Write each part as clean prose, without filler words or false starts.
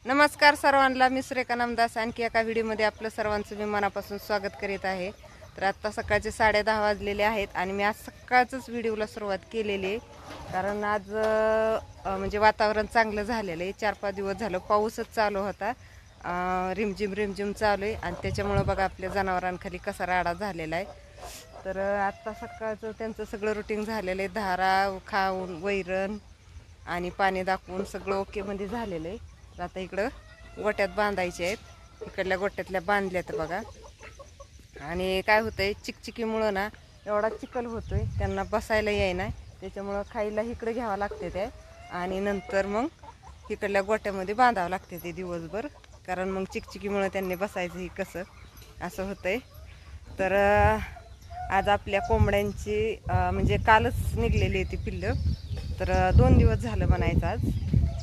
नमस्कार सर्वांना, मी सुरेखा नामदास आणखी एका व्हिडिओमध्ये आपलं सर्वांचं मी मनापासून स्वागत करीत आहे। तर आता सकाळचे 10:30 वाजलेले आहेत आणि मी आज सकाळचंच व्हिडिओला सुरुवात केलेली आहे, कारण आज म्हणजे वातावरण चांगलं झालेलं आहे। 4-5 दिवस झालं पाऊसच चालू होता, रिमझिम रिमझिम चालू आहे आणि त्याच्यामुळे बघा आपल्या जनावरांखाली कसा राडा झालेला आहे। तर आता सकाळचं त्यांचं सगळं रुटीन झालेलं आहे, धारा खाऊन वैरण आणि पाणी दाखवून सगळं ओके मध्ये झालेलं आहे। आता इकडं गोट्यात बांधायचे आहेत, इकडल्या गोट्यातल्या बांधल्यात बघा। आणि काय होतंय, चिकचिकीमुळं ना एवढा चिखल होतोय, त्यांना बसायला येईना, त्याच्यामुळं खायला इकडे घ्यावं लागते ते आणि नंतर मग इकडल्या गोट्यामध्ये बांधावं लागते ते दिवसभर, कारण मग चिकचिकीमुळं त्यांनी बसायचं ही कसं असं होतंय। तर आज आपल्या कोंबड्यांची म्हणजे कालच निघलेली ती पिल्लं, तर 2 दिवस झालं म्हणायचं आज।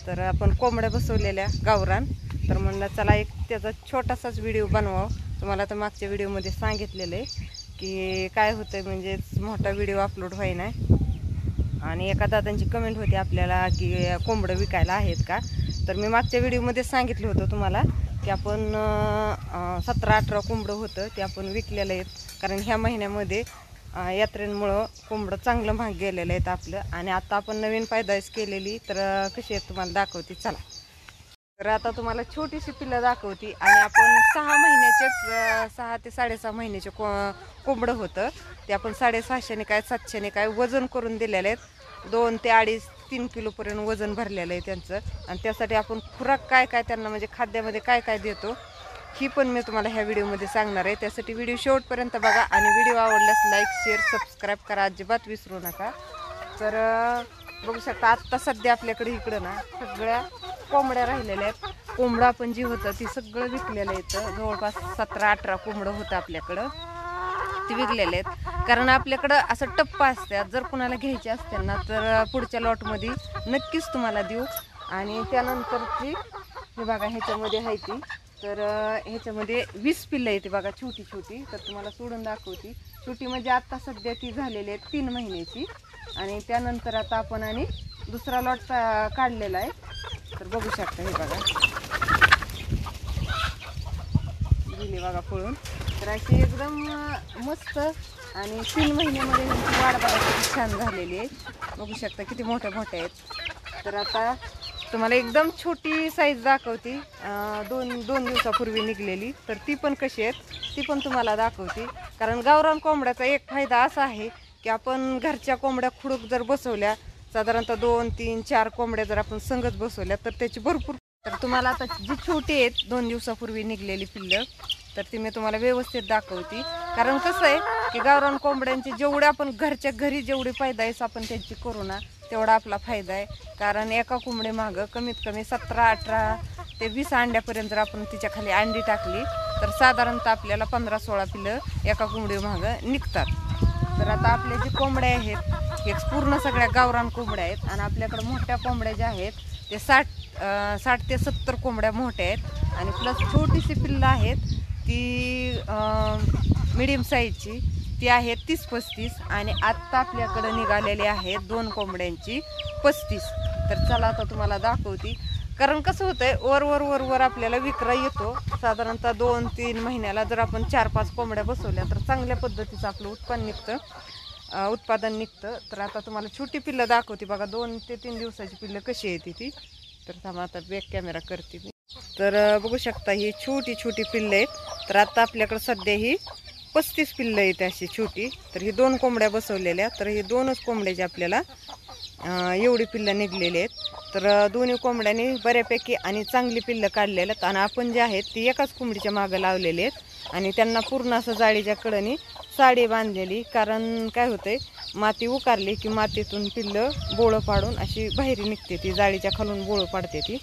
तर आपण कोंबड्या बसवलेल्या गावरान, तर म्हणलं चला एक त्याचा छोटासाच व्हिडिओ बनवावं। तुम्हाला तर मागच्या व्हिडिओमध्ये सांगितलेलं आहे की काय होतंय, म्हणजे मोठा व्हिडिओ अपलोड व्हायना। आणि एका दादांची कमेंट होती आपल्याला की कोंबडं विकायला आहेत का, तर मी मागच्या व्हिडिओमध्ये सांगितलं होतं तुम्हाला की आपण 17-18 कोंबडं होतं ते आपण विकलेलं आहेत, कारण ह्या महिन्यामध्ये यात्रेमुळं कोंबडं चांगलं महाग गेलेलं आहेत आपलं। आणि आता आपण नवीन पैदास केलेली, तर कशी आहेत तुम्हाला दाखवते चला। तर आता तुम्हाला छोटीशी पिल्लं दाखवती आणि आपण 6 महिन्याचेच 6 ते 6.5 महिन्याचे कोंबडं होतं ते आपण 650 काय 700 काय वजन करून दिलेले आहेत। 2 ते 2.5-3 किलोपर्यंत वजन भरलेलं आहे त्यांचं। आणि त्यासाठी आपण खुराक काय काय त्यांना म्हणजे खाद्यामध्ये काय काय देतो ही पण मी तुम्हाला ह्या व्हिडिओमध्ये सांगणार आहे। त्यासाठी व्हिडिओ शेवटपर्यंत बघा आणि व्हिडिओ आवडल्यास लाईक शेअर सबस्क्राईब करा, अजिबात विसरू नका। तर बघू शकता आत्ता सध्या आपल्याकडे इकडं ना सगळ्या कोंबड्या राहिलेल्या आहेत। कोंबडा पण जी होतं ती सगळं विकलेलं आहे, जवळपास 17-18 कोंबडं होतं आपल्याकडं, ती विकलेले आहेत। कारण आपल्याकडं असं टप्पा असतात, जर कुणाला घ्यायचे असतील ना तर पुढच्या लॉटमध्ये नक्कीच तुम्हाला देऊ। आणि त्यानंतरची हे बघा ह्याच्यामध्ये आहे ती, तर ह्याच्यामध्ये 20 पिल्लं येते बघा, छोटी छोटी। तर तुम्हाला सोडून दाखवती, छोटी म्हणजे आत्ता सध्या ती झालेली आहे 3 महिन्याची। आणि त्यानंतर आता आपण आणि दुसरा लॉट काढलेला आहे, तर बघू शकता हे बघा दिली बघा पळून। तर अशी एकदम मस्त आणि 3 महिन्यामध्ये त्यांची वाढ बघा किती छान झालेली आहे, बघू शकता किती मोठ्या मोठ्या आहेत। तर आता तुम्हाला एकदम छोटी साईज दाखवती, दोन दिवसापूर्वी निघलेली, तर ती पण कशी आहेत ती पण तुम्हाला दाखवती। कारण गावरान कोंबड्याचा एक फायदा असा आहे की आपण घरच्या कोंबड्या खुडूक जर बसवल्या, साधारणतः 2-3-4 कोंबड्या जर आपण संगत बसवल्या तर त्याची भरपूर। तर तुम्हाला आता जी छोटी आहेत 2 दिवसापूर्वी निघलेली पिल्लं, तर ती मी तुम्हाला व्यवस्थित दाखवती। कारण कसं आहे की गावरान कोंबड्यांची जेवढे आपण घरच्या घरी जेवढी पैदास आपण त्यांची करू ना तेवढा आपला फायदा आहे। कारण एका कोंबडी मागं कमीत कमी 17-18 ते 20 अंड्यापर्यंत जर आपण तिच्या खाली अंडी टाकली तर साधारणतः आपल्याला 15-16 पिल्लं एका कोंबडी मागं निघतात। तर आता आपल्या जे कोंबड्या आहेत हे पूर्ण सगळ्या गावरान कोंबड्या आहेत आणि आपल्याकडे मोठ्या कोंबड्या ज्या आहेत ते 60 ते 70 कोंबड्या मोठ्या आहेत। आणि प्लस छोटीशी पिल्लं आहेत ती मिडियम साईजची, ती आहेत 30-35। आणि आत्ता आपल्याकडे निघालेली आहेत 2 कोंबड्यांची 35। तर चला आता तुम्हाला दाखवती। कारण कसं होतंय वर आपल्याला विक्रा येतो, साधारणतः 2-3 महिन्याला जर आपण 4-5 कोंबड्या बसवल्या तर चांगल्या पद्धतीचं आपलं उत्पादन निघतं। तर आता तुम्हाला छोटी पिल्लं दाखवते बघा, 2 ते 3 दिवसाची पिल्लं कशी येते ती। तर थांबा आता बॅक कॅमेरा करते मी। तर बघू शकता ही छोटी छोटी पिल्लं आहेत। तर आता आपल्याकडे सध्या ही 35 पिल्लं आहेत अशी छोटी। तर ही 2 कोंबड्या बसवलेल्या, तर ही 2च कोंबड्याची आपल्याला एवढी पिल्लं निघलेली आहेत। तर दोन्ही कोंबड्यांनी बऱ्यापैकी आणि चांगली पिल्लं काढलेली आहेत। आणि आपण जे आहेत ती एकाच कोंबडीच्या मागं लावलेली आहेत आणि त्यांना पूर्ण असं जाळीच्या कडेने साडी बांधलेली। कारण काय होतंय, माती उकारली की मातीतून पिल्लं बोळं पाडून अशी बाहेर निघते, ती जाळीच्या खालून बोळं पाडते ती।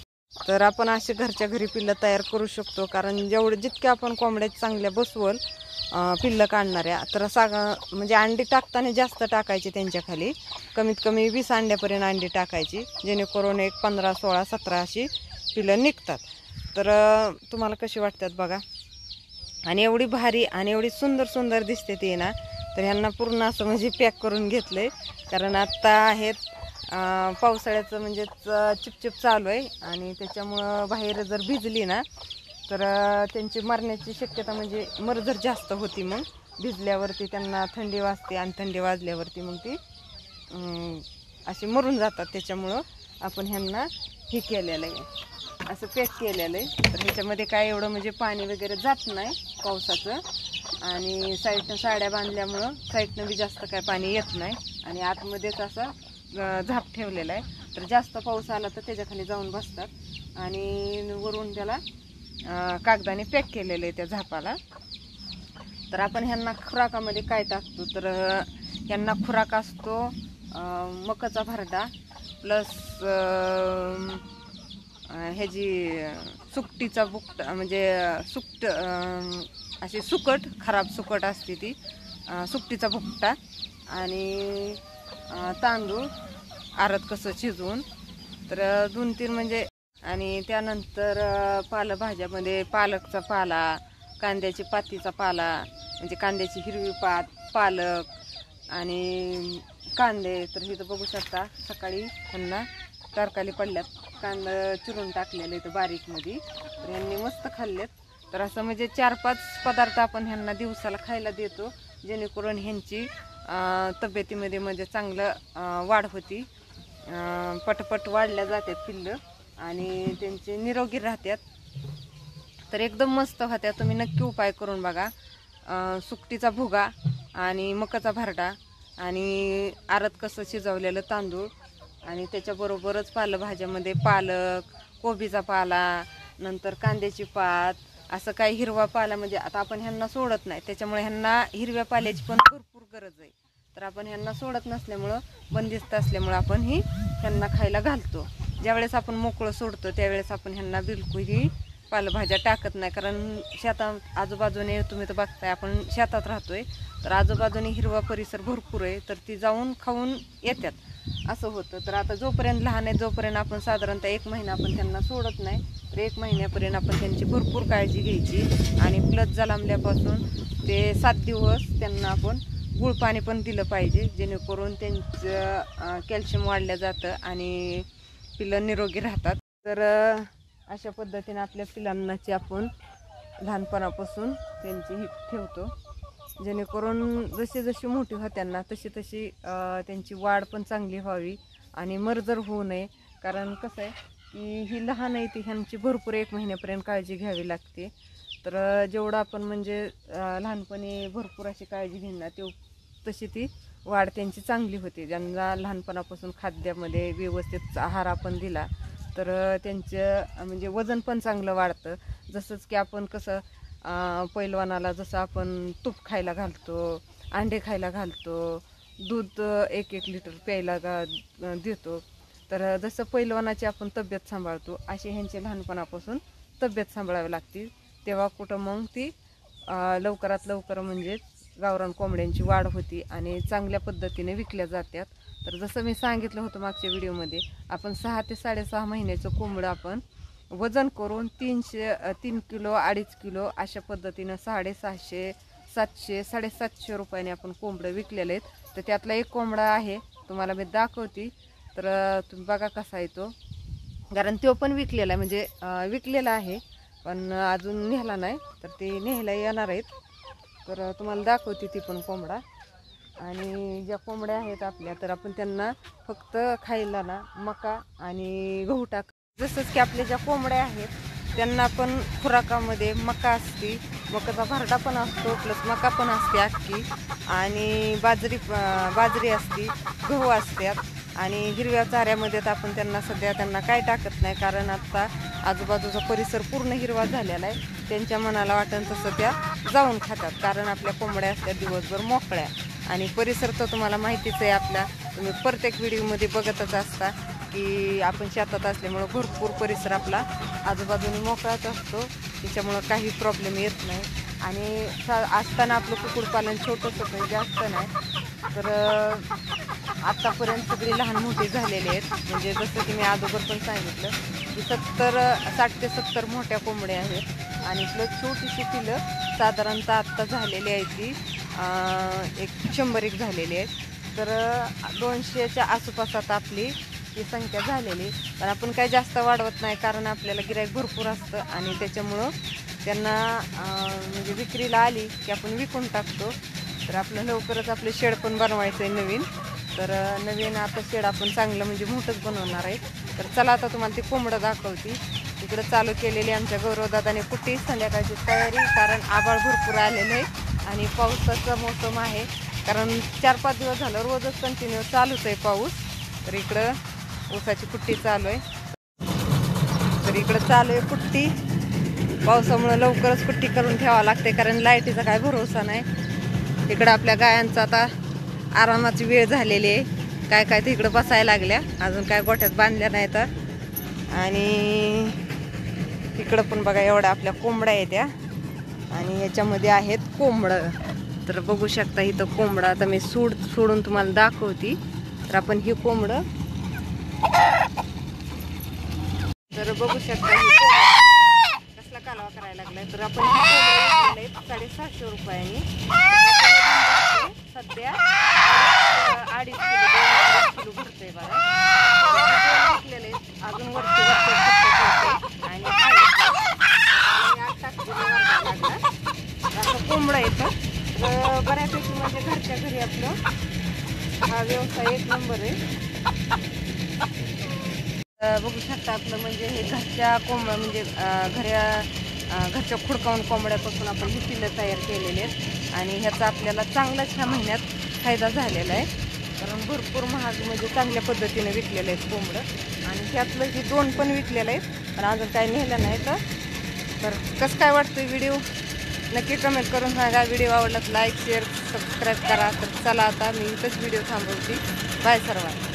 तर आपण असे घरच्या घरी पिल्लं तयार करू शकतो, कारण जितक्या आपण कोंबड्या चांगल्या बसवल पिल्लं काढणाऱ्या, तर म्हणजे अंडी टाकताना जास्त टाकायची त्यांच्या खाली, कमीत कमी 20 अंड्यापर्यंत अंडी टाकायची, जेणेकरून एक 15, 16, 17 अशी पिल्लं निघतात। तर तुम्हाला कशी वाटतात बघा। आणि एवढी भारी आणि एवढी सुंदर दिसते ती ना, तर ह्यांना पूर्ण असं म्हणजे पॅक करून घेतलंय। कारण आत्ता आहेत पावसाळ्याचं म्हणजे चिपचिप चालू आहे आणि त्याच्यामुळं बाहेर जर भिजली ना तर त्यांची मरण्याची शक्यता म्हणजे मरजर जास्त होती. मग भिजल्यावरती त्यांना थंडी वाजते आणि थंडी वाजल्यावरती मग ती अशी मरून जातात. त्याच्यामुळं आपण ह्यांना हे केलेलं आहे, असं पॅक केलेलं आहे. तर ह्याच्यामध्ये काय एवढं म्हणजे पाणी वगैरे जात नाही पावसाचं आणि साईडनं साड्या बांधल्यामुळं साईडनं बी जास्त काय पाणी येत नाही आणि आतमध्येच असा झाप ठेवलेला आहे. तर जास्त पाऊस आला तर त्याच्याखाली जाऊन बसतात आणि वरून त्याला कागदाने पॅक केलेलं आहे त्या झापाला. तर आपण ह्यांना खुराकामध्ये काय टाकतो तर ह्यांना खुराक असतो मकाचा भरडा प्लस ह्याची सुकटीचा बुकटा म्हणजे अशी सुकट खराब सुकट असते ती सुकटीचा भुकटा आणि तांदूळ आरत कसं शिजवून तर 2-3 म्हणजे आणि त्यानंतर पालेभाज्यामध्ये पालकचा पाला, कांद्याची पातीचा पाला म्हणजे कांद्याची हिरवी पात, पालक आणि कांदे. तर इथं बघू शकता सकाळी ह्यांना तरकारी पडल्यात, कांदा चिरून टाकलेले इथं बारीकमध्ये. तर ह्यांनी मस्त खाल्लेत. तर असं म्हणजे 4-5 पदार्थ आपण ह्यांना दिवसाला खायला देतो जेणेकरून ह्यांची तब्येतीमध्ये म्हणजे चांगलं वाढ होती, पटपट वाढल्या जातात पिल्लं आणि त्यांचे निरोगी राहतात. तर एकदम मस्त होत्या. तुम्ही नक्की उपाय करून बघा. सुकटीचा भुगा आणि मकाचा भरडा आणि आरत कसं शिजवलेलं तांदूळ आणि त्याच्याबरोबरच पालेभाज्यामध्ये पालक, कोबीचा पाला, नंतर कांद्याची पात, असं काही हिरवा पाला म्हणजे आता आपण ह्यांना सोडत नाही त्याच्यामुळे ह्यांना हिरव्या पाल्याची पण भरपूर गरज आहे. तर आपण ह्यांना सोडत नसल्यामुळं बंदिस्त असल्यामुळं आपण ही ह्यांना खायला घालतो. ज्यावेळेस आपण मोकळं सोडतो त्यावेळेस आपण ह्यांना बिलकुल ही पालेभाज्या टाकत नाही, कारण शेतात आजूबाजूने तुम्ही तर बघताय आपण शेतात राहतोय तर आजूबाजूने हिरवा परिसर भरपूर आहे तर ती जाऊन खाऊन येतात असं होतं. तर आता जोपर्यंत लहान आहे जोपर्यंत आपण साधारणतः 1 महिना आपण त्यांना सोडत नाही तर 1 महिन्यापर्यंत आपण त्यांची भरपूर काळजी घ्यायची आणि प्लस जन्मल्यापासून ते 7 दिवस त्यांना आपण गुळ पाणी पण दिलं पाहिजे जेणेकरून त्यांचं कॅल्शियम वाढलं जातं आणि पिल्लं निरोगी राहतात. तर अशा पद्धतीने आपल्या पिलांनाची आपण लहानपणापासून त्यांची ही ठेवतो जेणेकरून जशी जशी मोठी होत्यांना तशी तशी त्यांची वाढ पण चांगली व्हावी आणि मरजर होऊ नये. कारण कसं आहे की ही लहान आहे ती ह्यांची भरपूर 1 महिन्यापर्यंत काळजी घ्यावी लागते. तर जेवढं आपण म्हणजे लहानपणी भरपूर अशी काळजी घेणार तशी ती वाढ त्यांची चांगली होते. ज्यांना लहानपणापासून खाद्यामध्ये व्यवस्थित आहार आपण दिला तर त्यांचं म्हणजे वजन पण चांगलं वाढतं. जसंच की आपण कसं पैलवानाला जसं आपण तूप खायला घालतो, अंडे खायला घालतो, दूध 1-1 लिटर प्यायला देतो. तर जसं पैलवानाची आपण तब्येत सांभाळतो अशी ह्यांची लहानपणापासून तब्येत सांभाळावी लागते. तेव्हा कुठं मग ती लवकरात लवकर म्हणजे गावरान कोंबड्यांची वाढ होती आणि चांगल्या पद्धतीने विकल्या जातात. तर जसं मी सांगितलं होतं मागच्या व्हिडिओमध्ये आपण 6 ते 6.5 महिन्याचं कोंबडं आपण वजन करून 3 किलो 2.5 किलो अशा पद्धतीनं 650, 700, 750 रुपयाने आपण कोंबडं विकलेले आहेत. तर त्यातला एक कोंबडा आहे तुम्हाला मी दाखवते. तर तुम्ही बघा कसा आहे तो, कारण तो पण विकलेला आहे म्हणजे विकलेला आहे पण अजून नेला नाही तर ते न्यायला येणार आहेत. तर तुम्हाला दाखवते ती पण कोंबडा. आणि ज्या कोंबड्या आहेत आपल्या तर आपण त्यांना फक्त खायला ना मका आणि गहू टाक. जसंच की आपल्या ज्या कोंबड्या आहेत त्यांना पण खुराकामध्ये मका असते, मकाचा भरडा पण असतो प्लस मका पण असते अख्खी आणि बाजरी असते, गहू असतात आणि हिरव्या चाऱ्यामध्ये तर आपण त्यांना काय टाकत नाही कारण आता आजूबाजूचा परिसर पूर्ण हिरवा झालेला आहे. त्यांच्या मनाला वाटेल तसं त्या जाऊन खातात कारण आपल्या कोंबड्या असतात दिवसभर मोकळ्या आणि परिसर तर तुम्हाला माहितीच आहे आपला. तुम्ही प्रत्येक व्हिडिओमध्ये बघतच असता की आपण शेतात असल्यामुळं भरपूर परिसर आपला आजूबाजूने मोकळाच असतो त्याच्यामुळं काही प्रॉब्लेम येत नाही. आणि असताना आपलं कुक्कुटपालन छोटंसं काही जास्त नाही तर आत्तापर्यंत सगळी लहान मोठी झालेली आहेत. म्हणजे जसं की मी अगोदर पण सांगितलं की 60 ते 70 मोठ्या कोंबड्या आहेत आणि प्लस छोटीशी पिलं साधारणतः आत्ता झालेली आहे ती 100 झालेली आहेत. तर 200च्या आसपास आता आपली ही संख्या झालेली. पण आपण काही जास्त वाढवत नाही, कारण आपल्याला गिऱ्हाईक भरपूर असतं आणि त्याच्यामुळं त्यांना म्हणजे विक्रीला आली की आपण विकून टाकतो. तर आपलं लवकरच आपलं शेड पण बनवायचं आहे नवीन. तर नवीन आता शेड आपण चांगलं म्हणजे मोठंच बनवणार आहे. तर चला आता तुम्हाला ती कोंबडं दाखवते. इकडं चालू केलेली आमच्या गौरवदादाने कुठे संध्याकाळची तयारी, कारण आभाळ भरपूर आलेलं आहे आणि पावसाचा मोसम आहे. कारण 4-5 दिवस झालं रोजच कंटिन्यू चालूच आहे पाऊस. तर इकडं ऊसाची कुट्टी चालू आहे. तर इकडं चालू आहे कुट्टी. पावसामुळे लवकरच कुट्टी करून ठेवावं लागते, कारण लाईटीचा काय भरोसा नाही. इकडं आपल्या गायांचा आता आरामाची वेळ झालेली आहे. काय काय तिकडं बसायला लागल्या, अजून काय गोठ्यात बांधल्या नाही तर. आणि इकडं पण बघा एवढ्या आपल्या कोंबड्या आहेत त्या, आणि याच्यामध्ये आहेत कोंबडं. तर बघू शकता इथं कोंबडा आता मी सोडून तुम्हाला दाखवते. तर आपण ही कोंबडं, तर बघू शकता ही कसला कालवा करायला लागलाय. तर आपण ही कोंबडं 750 रुपयांनी सध्या 2.5 किलो भरतोय बघा. विकलेले अजून वरती आणि 8 किलो लागला असं कोंबडं येतं. तर बऱ्यापैकी म्हणजे घरच्या घरी आपलं हा व्यवसाय 1 नंबर आहे. बघू शकता आपलं म्हणजे हे घरच्या कोंबड्या म्हणजे घरच्या खुडकावून कोंबड्यापासून आपण ही पिल्लं तयार केलेली आहेत. आणि ह्याचा आपल्याला चांगलाच ह्या महिन्यात फायदा झालेला आहे, कारण भरपूर महाग म्हणजे चांगल्या पद्धतीने विकलेलं आहेत कोंबडं. आणि त्यातलं ही 2 पण विकलेलं आहेत, पण अजून काय नेलं नाही. तर कसं काय वाटतं व्हिडिओ नक्की कमेंट करून सांगा. व्हिडिओ आवडला तर लाईक शेअर सबस्क्राईब करा. तर चला आता मी इथंच व्हिडिओ थांबवते. बाय सर्वांना.